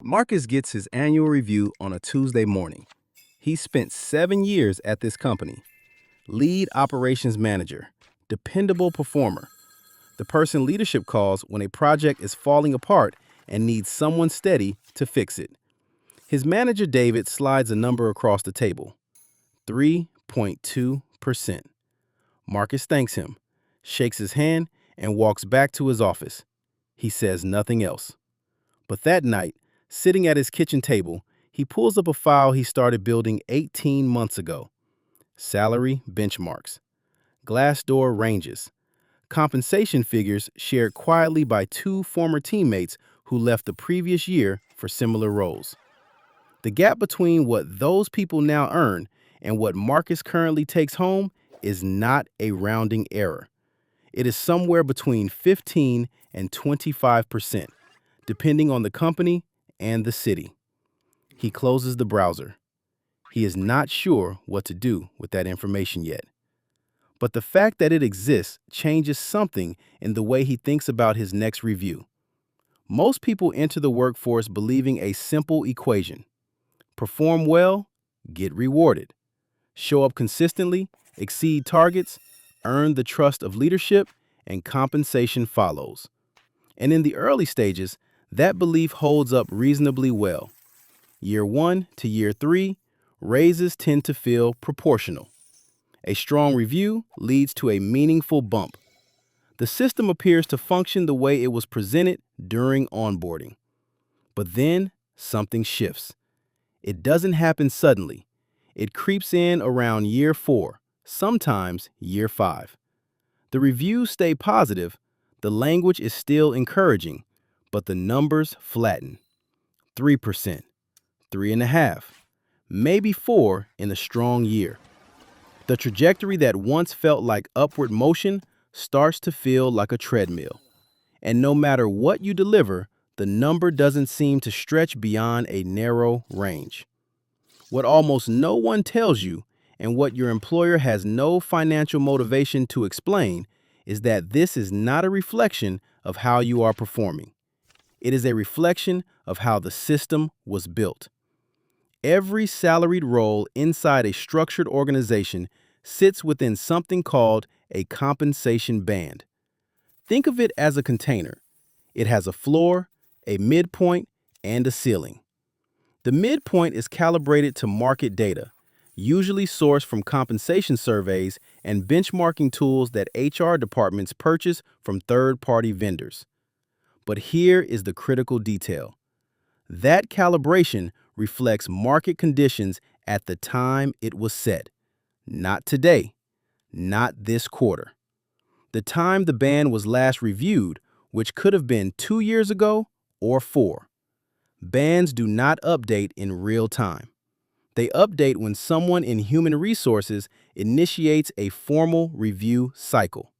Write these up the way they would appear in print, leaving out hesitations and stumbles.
Marcus gets his annual review on a Tuesday morning. He spent 7 years at this company. Lead operations manager, dependable performer, the person leadership calls when a project is falling apart and needs someone steady to fix it. His manager, David, slides a number across the table: 3.2%. Marcus thanks him, shakes his hand, and walks back to his office. He says nothing else. But that night, sitting at his kitchen table, he pulls up a file he started building 18 months ago. Salary benchmarks, Glassdoor ranges, compensation figures shared quietly by two former teammates who left the previous year for similar roles. The gap between what those people now earn and what Marcus currently takes home is not a rounding error. It is somewhere between 15 and 25%, depending on the company and the city. He closes the browser. He is not sure what to do with that information yet. But the fact that it exists changes something in the way he thinks about his next review. Most people enter the workforce believing a simple equation: perform well, get rewarded. Show up consistently, exceed targets, earn the trust of leadership, and compensation follows. And in the early stages, that belief holds up reasonably well. Year 1 to year 3, raises tend to feel proportional. A strong review leads to a meaningful bump. The system appears to function the way it was presented during onboarding. But then something shifts. It doesn't happen suddenly. It creeps in around year 4, sometimes year 5. The reviews stay positive, the language is still encouraging, but the numbers flatten. 3%, 3.5%, maybe 4% in a strong year. The trajectory that once felt like upward motion starts to feel like a treadmill. And no matter what you deliver, the number doesn't seem to stretch beyond a narrow range. What almost no one tells you, and what your employer has no financial motivation to explain, is that this is not a reflection of how you are performing. It is a reflection of how the system was built. Every salaried role inside a structured organization sits within something called a compensation band. Think of it as a container. It has a floor, a midpoint, and a ceiling. The midpoint is calibrated to market data, usually sourced from compensation surveys and benchmarking tools that HR departments purchase from third-party vendors. But here is the critical detail. That calibration reflects market conditions at the time it was set. Not today, not this quarter. The time the band was last reviewed, which could have been 2 years ago or 4. Bands do not update in real time. They update when someone in human resources initiates a formal review cycle.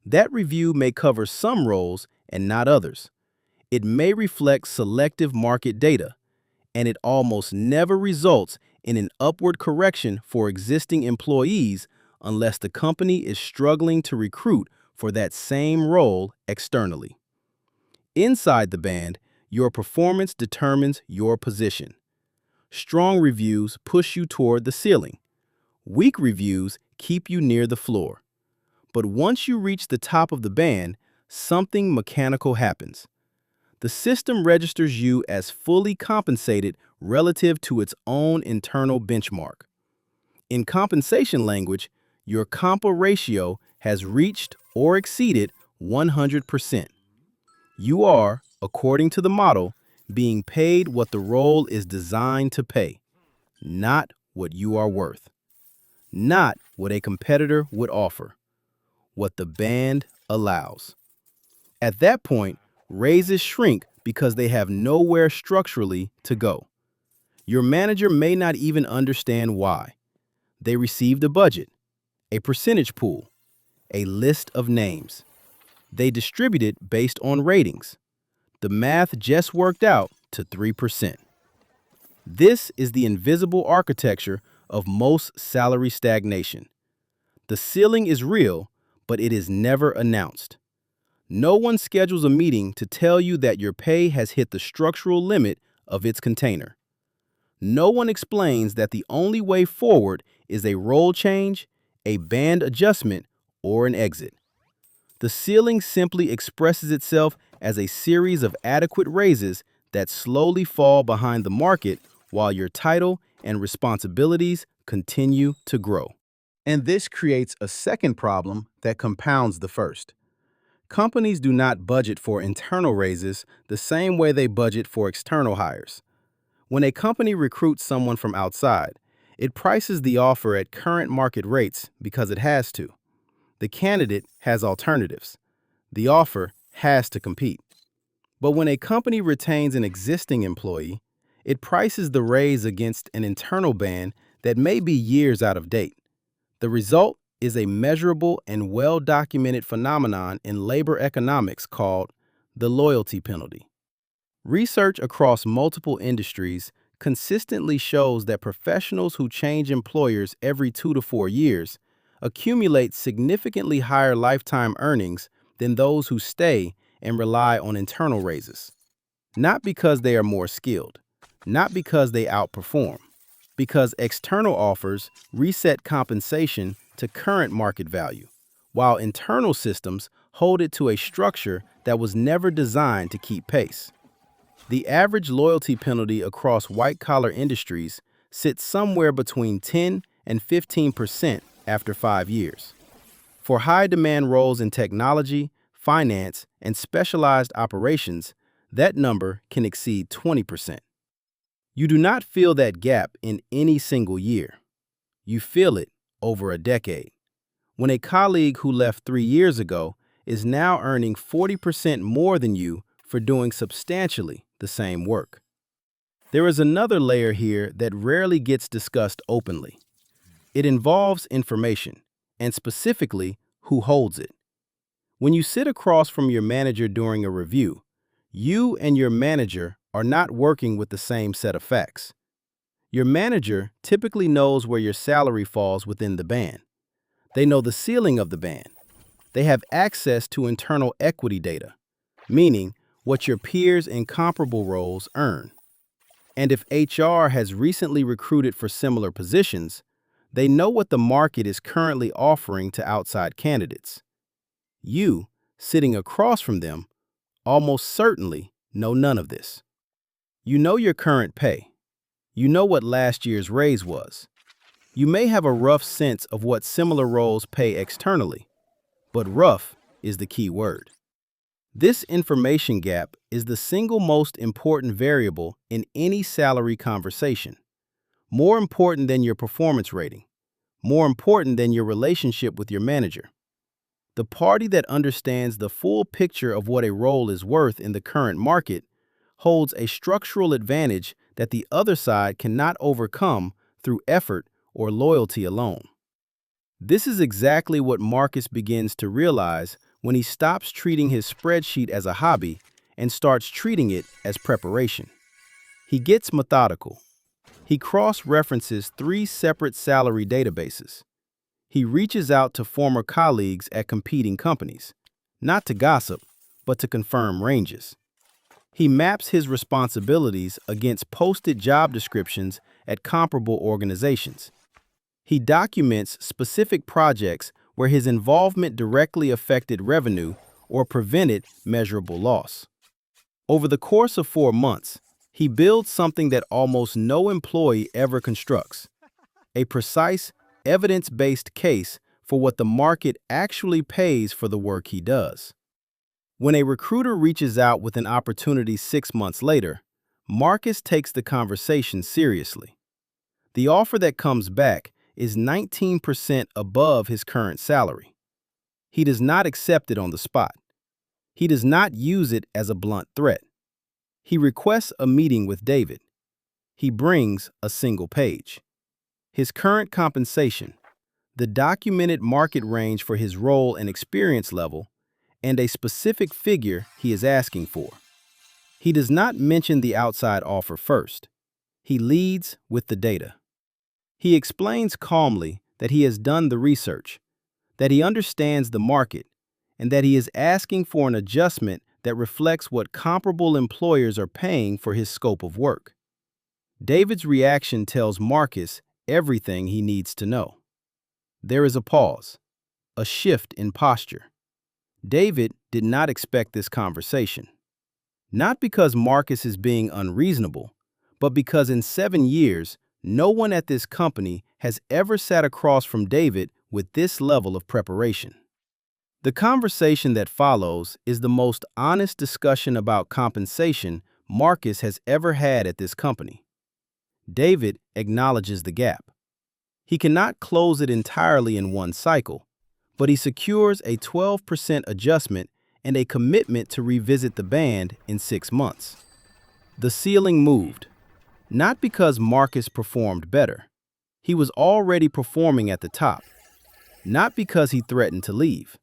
That review may cover some roles and not others. It may reflect selective market data, and it almost never results in an upward correction for existing employees unless the company is struggling to recruit for that same role externally. Inside the band, your performance determines your position. Strong reviews push you toward the ceiling. Weak reviews keep you near the floor. But once you reach the top of the band, something mechanical happens. The system registers you as fully compensated relative to its own internal benchmark. In compensation language, your compa ratio has reached or exceeded 100%. You are, according to the model, being paid what the role is designed to pay, not what you are worth, not what a competitor would offer, what the band allows. At that point, raises shrink because they have nowhere structurally to go. Your manager may not even understand why. They received a budget, a percentage pool, a list of names. They distribute it based on ratings. The math just worked out to 3%. This is the invisible architecture of most salary stagnation. The ceiling is real, but it is never announced. No one schedules a meeting to tell you that your pay has hit the structural limit of its container. No one explains that the only way forward is a role change, a band adjustment, or an exit. The ceiling simply expresses itself as a series of adequate raises that slowly fall behind the market while your title and responsibilities continue to grow. And this creates a second problem that compounds the first. Companies do not budget for internal raises the same way they budget for external hires. When a company recruits someone from outside, it prices the offer at current market rates because it has to. The candidate has alternatives. The offer has to compete. But when a company retains an existing employee, it prices the raise against an internal band that may be years out of date. The result is a measurable and well-documented phenomenon in labor economics called the loyalty penalty. Research across multiple industries consistently shows that professionals who change employers every 2 to 4 years accumulate significantly higher lifetime earnings than those who stay and rely on internal raises. Not because they are more skilled, not because they outperform, because external offers reset compensation to current market value, while internal systems hold it to a structure that was never designed to keep pace. The average loyalty penalty across white-collar industries sits somewhere between 10 and 15% after 5 years. For high-demand roles in technology, finance, and specialized operations, that number can exceed 20%. You do not feel that gap in any single year. You feel it over a decade. When a colleague who left 3 years ago is now earning 40% more than you for doing substantially the same work. There is another layer here that rarely gets discussed openly. It involves information, and specifically, who holds it. When you sit across from your manager during a review, you and your manager are not working with the same set of facts. Your manager typically knows where your salary falls within the band. They know the ceiling of the band. They have access to internal equity data, meaning what your peers in comparable roles earn. And if HR has recently recruited for similar positions, they know what the market is currently offering to outside candidates. You, sitting across from them, almost certainly know none of this. You know your current pay. You know what last year's raise was. You may have a rough sense of what similar roles pay externally, but rough is the key word. This information gap is the single most important variable in any salary conversation. More important than your performance rating. More important than your relationship with your manager. The party that understands the full picture of what a role is worth in the current market holds a structural advantage that the other side cannot overcome through effort or loyalty alone. This is exactly what Marcus begins to realize when he stops treating his spreadsheet as a hobby and starts treating it as preparation. He gets methodical. He cross-references 3 separate salary databases. He reaches out to former colleagues at competing companies, not to gossip, but to confirm ranges. He maps his responsibilities against posted job descriptions at comparable organizations. He documents specific projects where his involvement directly affected revenue or prevented measurable loss. Over the course of 4 months, he builds something that almost no employee ever constructs: a precise, evidence-based case for what the market actually pays for the work he does. When a recruiter reaches out with an opportunity 6 months later, Marcus takes the conversation seriously. The offer that comes back is 19% above his current salary. He does not accept it on the spot. He does not use it as a blunt threat. He requests a meeting with David. He brings a single page. His current compensation, the documented market range for his role and experience level, and a specific figure he is asking for. He does not mention the outside offer first. He leads with the data. He explains calmly that he has done the research, that he understands the market, and that he is asking for an adjustment that reflects what comparable employers are paying for his scope of work. David's reaction tells Marcus everything he needs to know. There is a pause, a shift in posture. David did not expect this conversation. Not because Marcus is being unreasonable, but because in 7 years, no one at this company has ever sat across from David with this level of preparation. The conversation that follows is the most honest discussion about compensation Marcus has ever had at this company. David acknowledges the gap. He cannot close it entirely in one cycle, but he secures a 12% adjustment and a commitment to revisit the band in 6 months. The ceiling moved, not because Marcus performed better. He was already performing at the top, not because he threatened to leave.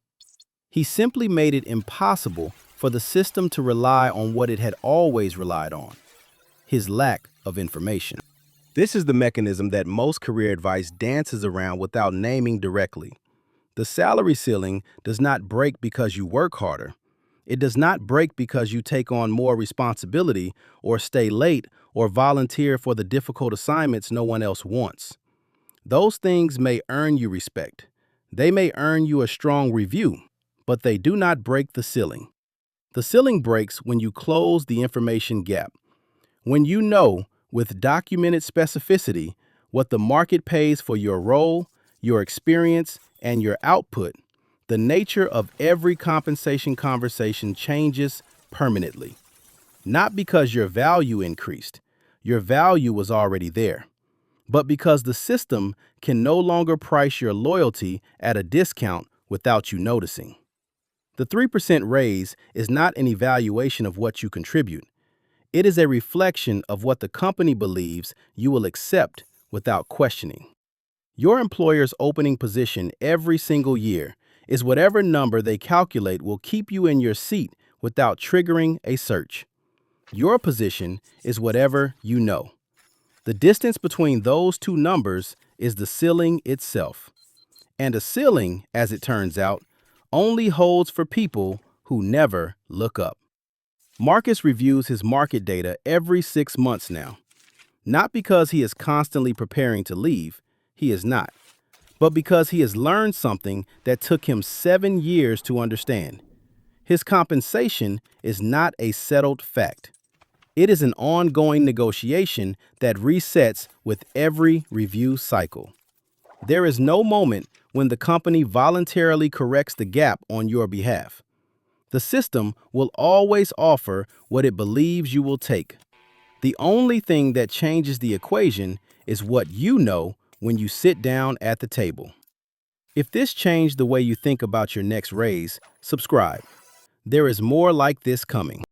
He simply made it impossible for the system to rely on what it had always relied on: his lack of information. This is the mechanism that most career advice dances around without naming directly. The salary ceiling does not break because you work harder. It does not break because you take on more responsibility or stay late or volunteer for the difficult assignments no one else wants. Those things may earn you respect. They may earn you a strong review, but they do not break the ceiling. The ceiling breaks when you close the information gap. When you know, with documented specificity, what the market pays for your role, your experience, and your output, the nature of every compensation conversation changes permanently. Not because your value increased, your value was already there, but because the system can no longer price your loyalty at a discount without you noticing. The 3% raise is not an evaluation of what you contribute. It is a reflection of what the company believes you will accept without questioning. Your employer's opening position every single year is whatever number they calculate will keep you in your seat without triggering a search. Your position is whatever you know. The distance between those two numbers is the ceiling itself. And a ceiling, as it turns out, only holds for people who never look up. Marcus reviews his market data every 6 months now. Not because he is constantly preparing to leave, he is not, but because he has learned something that took him 7 years to understand. His compensation is not a settled fact. It is an ongoing negotiation that resets with every review cycle. There is no moment when the company voluntarily corrects the gap on your behalf. The system will always offer what it believes you will take. The only thing that changes the equation is what you know when you sit down at the table. If this changed the way you think about your next raise, subscribe. There is more like this coming.